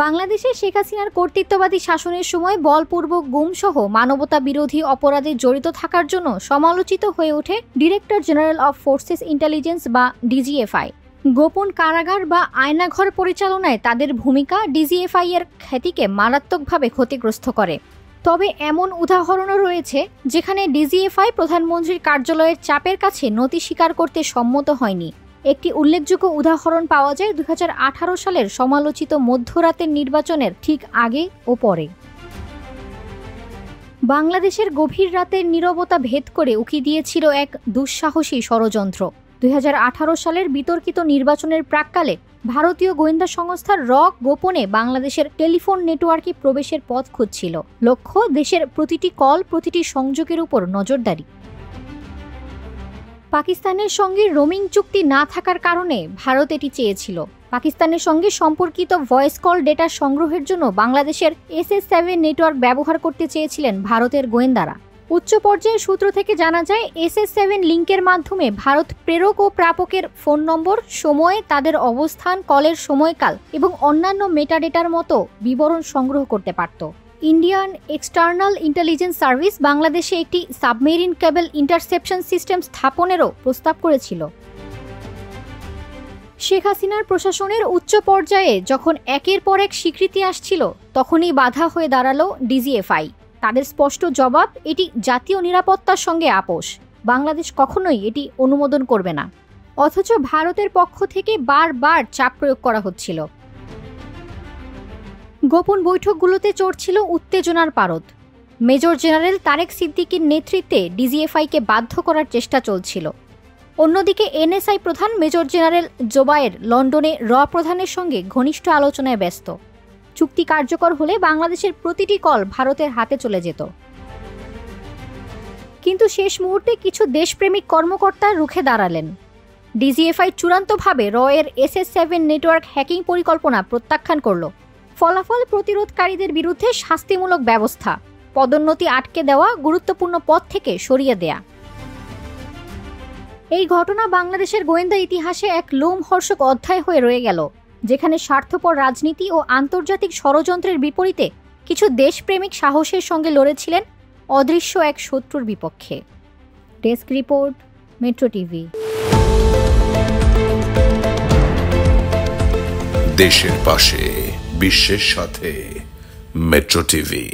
বাংলাদেশে শেখ হাসিনার কর্তৃত্ববাদী শাসনের সময় বলপূর্বক গুমসহ মানবতা বিরোধী অপরাধে জড়িত থাকার জন্য সমালোচিত হয়ে ওঠে director general of forces intelligence বা ডিজিএফআই। গোপন কারাগার বা আয়নাঘর পরিচালনায় তাদের ভূমিকা ডিজিএফআই এর খ্যাতিকে মারাত্মকভাবে ক্ষতিগ্রস্ত করে। তবে এমন উদাহরণও রয়েছে যেখানে ডিজিএফআই প্রধানমন্ত্রীর কার্যালয়ের চাপের কাছে নতি স্বীকার করতে সম্মত হয়নি। একটি উল্লেখযোগ্য উদাহরণ পাওয়া যায় 2018 সালের সমালোচিত মধ্যরাতের নির্বাচনের ঠিক আগে ও পরে। বাংলাদেশের গভীর রাতের নীরবতা ভেদ করে উকি দিয়েছিল এক দুঃসাহসী ষড়যন্ত্র। 2018 সালের বিতর্কিত নির্বাচনের প্রাক্কালে ভারতীয় গোয়েন্দা সংস্থার গোপনে বাংলাদেশের টেলিফোন নেটওয়ার্কে প্রবেশের পথ খুঁজছিল। লক্ষ্য দেশের প্রতিটি কল, প্রতিটি সংযোগের উপর নজরদারি। পাকিস্তানের সঙ্গে রোমিং চুক্তি না থাকার কারণে ভারত এটি চেয়েছিল। পাকিস্তানের সঙ্গে সম্পর্কিত ভয়েস কল ডেটা সংগ্রহের জন্য বাংলাদেশের SS7 নেটওয়ার্ক ব্যবহার করতে চেয়েছিলেন ভারতের গোয়েন্দারা। উচ্চ পর্যায়ের সূত্র থেকে জানা যায় SS7 লিঙ্কের মাধ্যমে ভারত প্রেরক ও প্রাপকের ফোন নম্বর, সময়, তাদের অবস্থান, কলের সময়কাল এবং অন্যান্য মেটাডেটার মতো বিবরণ সংগ্রহ করতে পারত। ইন্ডিয়ান এক্সটার্নাল ইন্টেলিজেন্স সার্ভিস বাংলাদেশে একটি সাবমেরিন কেবল ইন্টারসেপশন সিস্টেম স্থাপনেরও প্রস্তাব করেছিল। শেখ হাসিনার প্রশাসনের উচ্চ পর্যায়ে যখন একের পর এক স্বীকৃতি আসছিল, তখনই বাধা হয়ে দাঁড়ালো ডিজিএফআই। তাদের স্পষ্ট জবাব, এটি জাতীয় নিরাপত্তার সঙ্গে আপোষ। বাংলাদেশ কখনোই এটি অনুমোদন করবে না। অথচ ভারতের পক্ষ থেকে বারবার চাপ প্রয়োগ করা হচ্ছিল। গোপন বৈঠকগুলোতে চড়ছিল উত্তেজনার পারদ। মেজর জেনারেল তারেক সিদ্দিকীর নেতৃত্বে ডিজিএফআইকে বাধ্য করার চেষ্টা চলছিল। অন্যদিকে এনএসআই প্রধান মেজর জেনারেল জোবায়ের লন্ডনে প্রধানের সঙ্গে ঘনিষ্ঠ আলোচনায় ব্যস্ত। চুক্তি কার্যকর হলে বাংলাদেশের প্রতিটি কল ভারতের হাতে চলে যেত। কিন্তু শেষ মুহূর্তে কিছু দেশপ্রেমিক কর্মকর্তা রুখে দাঁড়ালেন। ডিজিএফআই চূড়ান্তভাবে এর SS7 নেটওয়ার্ক হ্যাকিং পরিকল্পনা প্রত্যাখ্যান করল। ফলাফল, প্রতিরোধকারীদের বিরুদ্ধে শাস্তিমূলক ব্যবস্থা, পদোন্নতি আটকে দেওয়া, গুরুত্বপূর্ণ পদ থেকে সরিয়ে দেয়া। এই ঘটনা বাংলাদেশের গোয়েন্দা ইতিহাসে এক লোমহর্ষক অধ্যায় হয়ে রয়ে গেল, যেখানে স্বার্থপর রাজনীতি ও আন্তর্জাতিক ষড়যন্ত্রের বিপরীতে কিছু দেশপ্রেমিক সাহসের সঙ্গে লড়েছিলেন অদৃশ্য এক শত্রুর বিপক্ষে। Desk report, metro TV. দেশের পাশে, বিশ্বের সাথে, মেট্রো টিভি।